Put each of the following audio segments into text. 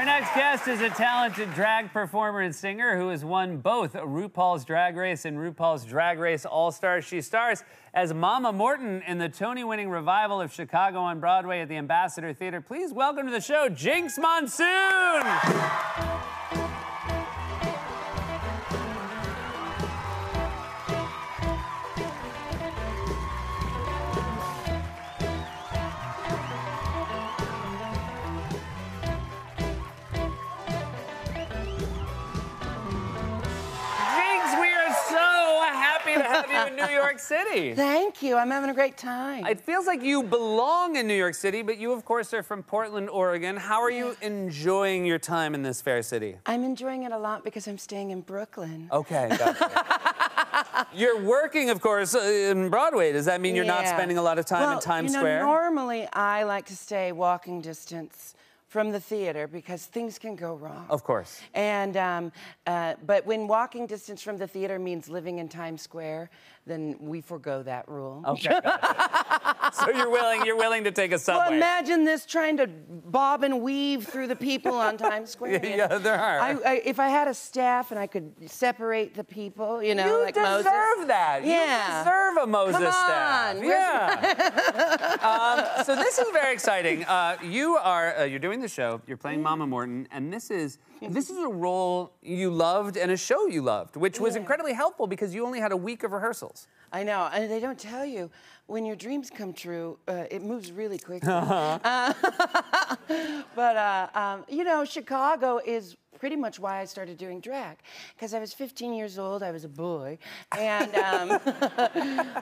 Our next guest is a talented drag performer and singer who has won both RuPaul's Drag Race and RuPaul's Drag Race All-Stars. She stars as Mama Morton in the Tony-winning revival of Chicago on Broadway at the Ambassador Theater. Please welcome to the show, Jinkx Monsoon! To have you in New York City. Thank you. I'm having a great time. It feels like you belong in New York City, but you, of course, are from Portland, Oregon. How are you enjoying your time in this fair city? I'm enjoying it a lot because I'm staying in Brooklyn. Okay, gotcha. You're working, of course, in Broadway. Does that mean you're not spending a lot of time in Times Square? Normally I like to stay walking distance from the theater because things can go wrong. Of course. And, but when walking distance from the theater means living in Times Square, then we forgo that rule. Okay. So you're willing to take a subway. Well, imagine this trying to bob and weave through the people on Times Square. Yeah, there are. If I had a staff and I could separate the people, you know, you like deserve Moses. that. Yeah. You deserve a Moses staff. Yeah. So this is very exciting. You're doing the show. You're playing Mama Morton, and this is a role you loved and a show you loved, which was incredibly helpful because you only had a week of rehearsals. I know, and they don't tell you, when your dreams come true, it moves really quickly. You know, Chicago is pretty much why I started doing drag. Because I was 15 years old, I was a boy, and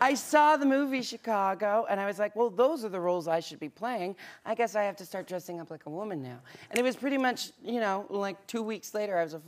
I saw the movie Chicago, and I was like, well, those are the roles I should be playing. I guess I have to start dressing up like a woman now. And it was pretty much, you know, like 2 weeks later, I was a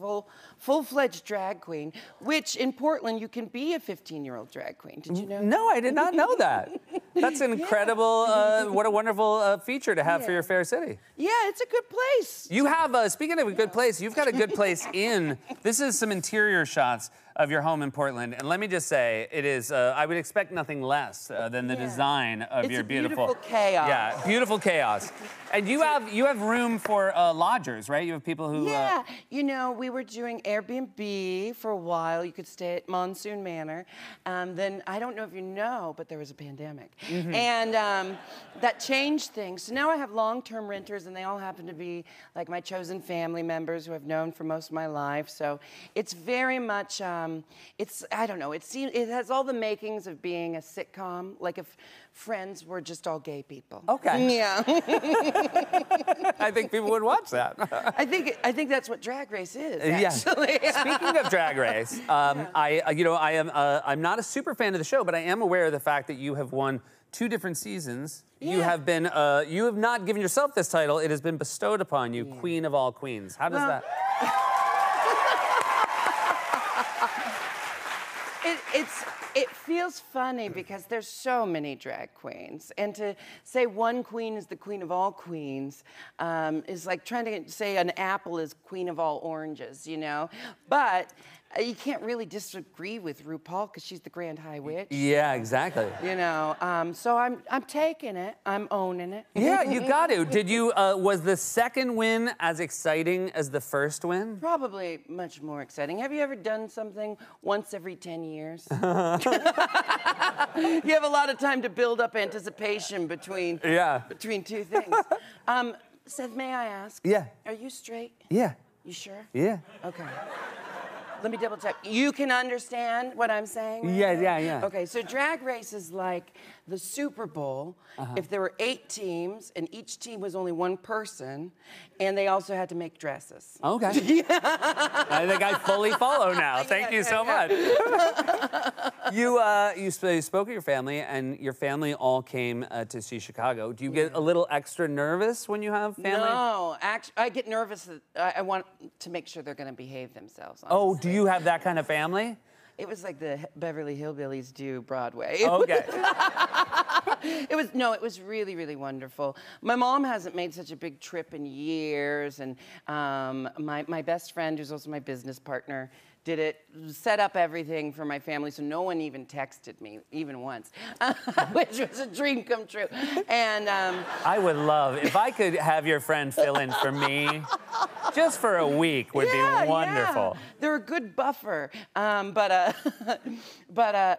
full-fledged drag queen, which in Portland, you can be a 15-year-old drag queen. Did you know? No, I did not know that. That's an incredible, what a wonderful feature to have for your fair city. Yeah, it's a good place. You have, speaking of a good place, you've got a good place in. This is some interior shots of your home in Portland, and let me just say, it is, I would expect nothing less than the design of your beautiful chaos. Yeah, beautiful chaos. And you have room for lodgers, right? You have people who... Yeah, you know, we were doing Airbnb for a while. You could stay at Monsoon Manor. Then, I don't know if you know, but there was a pandemic. And that changed things. So now I have long-term renters, and they all happen to be like my chosen family members who I've known for most of my life. So it's very much, I don't know, it has all the makings of being a sitcom, like if Friends were just all gay people. Okay. Yeah. I think people would watch that. I think that's what Drag Race is, actually. Yeah. Speaking of Drag Race, I'm not a super fan of the show, but I am aware of the fact that you have won 2 different seasons. Yeah. You have not given yourself this title. It has been bestowed upon you, Queen of all queens. How does that... It feels funny because there's so many drag queens, and to say one queen is the queen of all queens is like trying to say an apple is queen of all oranges, you know? But you can't really disagree with RuPaul because she's the Grand High Witch. Yeah, exactly. You know, so I'm taking it. I'm owning it. Yeah, you got to. Did you? Was the second win as exciting as the first win? Probably much more exciting. Have you ever done something once every 10 years? You have a lot of time to build up anticipation between 2 things. Seth, may I ask? Yeah. Are you straight? Yeah. You sure? Yeah. Okay. Let me double check. You can understand what I'm saying? Right? Yeah. Okay, so Drag Race is like the Super Bowl if there were 8 teams and each team was only one person and they also had to make dresses. Okay. I think I fully follow now. Thank you so much. You spoke of your family, and your family all came to see Chicago. Do you get a little extra nervous when you have family? No, actually, I get nervous. I want to make sure they're going to behave themselves. Honestly. Oh, do you have that kind of family? It was like the Beverly Hillbillies do Broadway. Okay. It was really, really wonderful. My mom hasn't made such a big trip in years, and my best friend, who's also my business partner, set up everything for my family, so no one even texted me, even once, which was a dream come true. And I would love, if I could have your friend fill in for me, just for a week would be wonderful. Yeah. They're a good buffer. But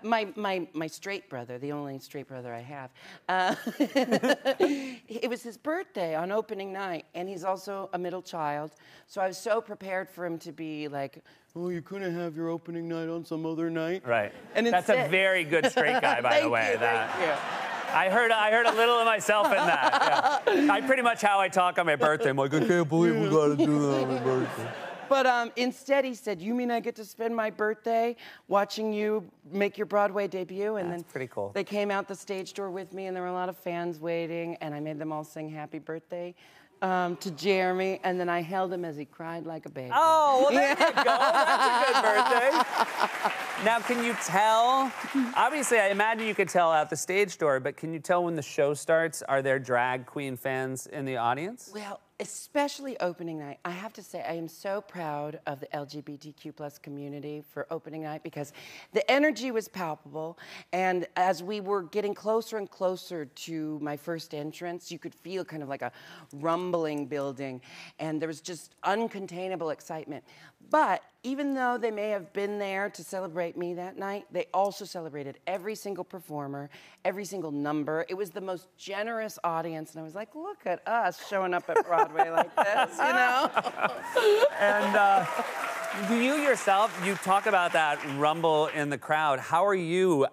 my straight brother, the only straight brother I have, it was his birthday on opening night, and he's also a middle child. So I was so prepared for him to be like, oh, you couldn't have your opening night on some other night? Right. And that's a very good straight guy, by the way. Thank you. I heard a little of myself in that. Yeah. I pretty much how I talk on my birthday. I'm like, I can't believe we got to do that on my birthday. But instead he said, you mean I get to spend my birthday watching you make your Broadway debut? And That's pretty cool. They came out the stage door with me, and there were a lot of fans waiting, and I made them all sing happy birthday to Jeremy, and then I held him as he cried like a baby. Oh, well, there you go. That's a good birthday. Now, can you tell? Obviously, I imagine you could tell out the stage door, but can you tell when the show starts? Are there drag queen fans in the audience? Well, especially opening night. I have to say, I am so proud of the LGBTQ+ community for opening night because the energy was palpable, and as we were getting closer and closer to my first entrance, you could feel kind of like a rumbling building, and there was just uncontainable excitement. But even though they may have been there to celebrate me that night, they also celebrated every single performer, every single number. It was the most generous audience, and I was like, look at us showing up at Broadway like this, you know? And do you yourself, you talk about that rumble in the crowd. How are you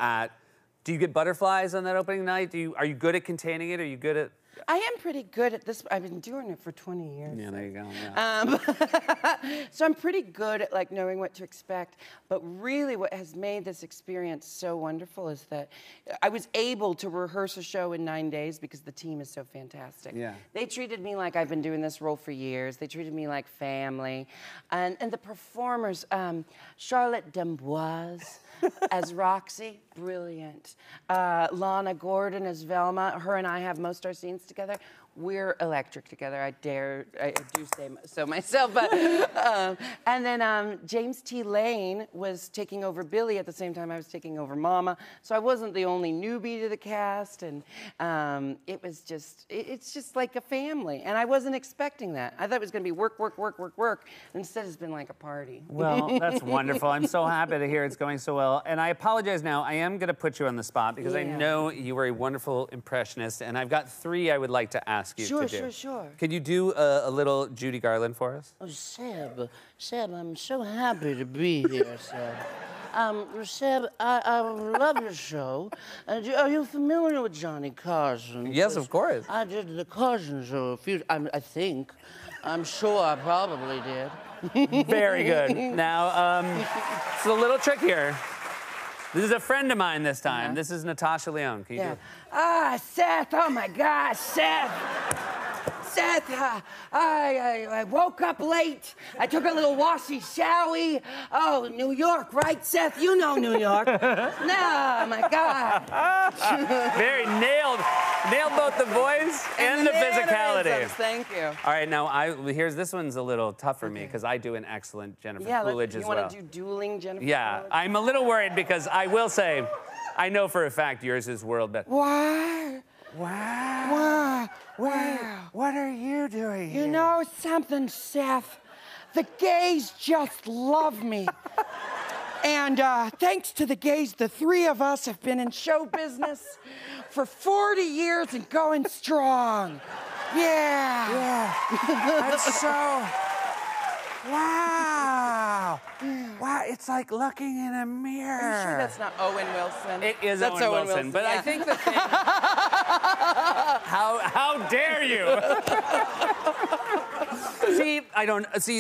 do you get butterflies on that opening night? Are you good at containing it? Are you good at... I am pretty good at this. I've been doing it for 20 years. Yeah, there you go. Yeah. So I'm pretty good at like knowing what to expect. But really what has made this experience so wonderful is that I was able to rehearse a show in 9 days because the team is so fantastic. Yeah. They treated me like I've been doing this role for years. They treated me like family. And the performers, Charlotte D'Amboise as Roxy, brilliant. Lana Gordon as Velma. Her and I have most of our scenes together. We're electric together. I do say so myself. But and then James T. Lane was taking over Billy at the same time I was taking over Mama. So I wasn't the only newbie to the cast, and it was it's just like a family. And I wasn't expecting that. I thought it was going to be work, work, work, work, work. Instead, it's been like a party. Well, that's wonderful. I'm so happy to hear it's going so well. And I apologize now. I am going to put you on the spot because I know you were a wonderful impressionist, and I've got 3 I would like to ask you to do. Sure. Could you do a little Judy Garland for us? Oh, Seb, I'm so happy to be here, Seb. Seb, I love your show. Are you familiar with Johnny Carson? Yes, of course. I did the Carson show a few. I think. I'm sure I probably did. Very good. Now, it's a little trick here. This is a friend of mine this time. This is Natasha Lyonne. Can you do it? Seth, oh my gosh, Seth. Seth, I woke up late. I took a little washy-showy. Oh, New York, right, Seth? You know New York. No, my God. Very nailed both the voice and the physicality. Thank you. All right, now this one's a little tough for me because I do an excellent Jennifer Coolidge as well. You want to do dueling Jennifer Yeah, Coolidge? I'm a little worried because I will say, I know for a fact yours is world best. Why? Wow. Wow. What are you doing here? You know something, Seth? The gays just love me. And thanks to the gays, the 3 of us have been in show business for 40 years and going strong. Yeah. That's so... Wow. Wow, it's like looking in a mirror. Are you sure that's not Owen Wilson? It is That's Owen Wilson. But I think the thing... How dare you?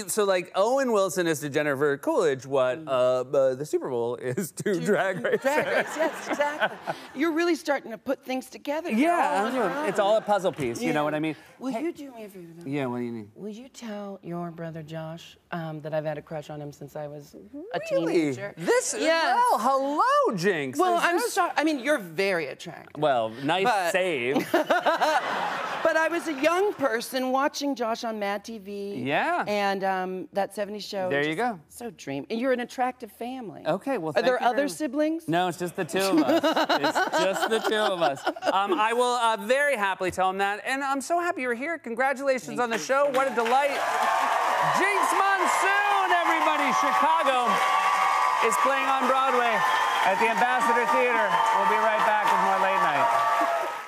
So like Owen Wilson is to Jennifer Coolidge what the Super Bowl is to Drag Race. Drag Race, yes, exactly. You're really starting to put things together. Yeah, it's all a puzzle piece, you know what I mean? Will you do me a favor? Yeah, what do you need? Will you tell your brother Josh that I've had a crush on him since I was a Really? teenager? Well, hello, Jinx. Well, I'm sorry. I mean, you're very attractive. Well, nice save. But I was a young person watching Josh on Mad TV. Yeah. And that 70s show. There you go. So dream. And you're an attractive family. Okay, well, Are there thank you other siblings? No, it's just the 2 of us. It's just the 2 of us. I will very happily tell him that. And I'm so happy you're here. Congratulations on the show. What a delight. Jinx Monsoon, everybody. Chicago is playing on Broadway at the Ambassador Theater. We'll be right back with more Late Night.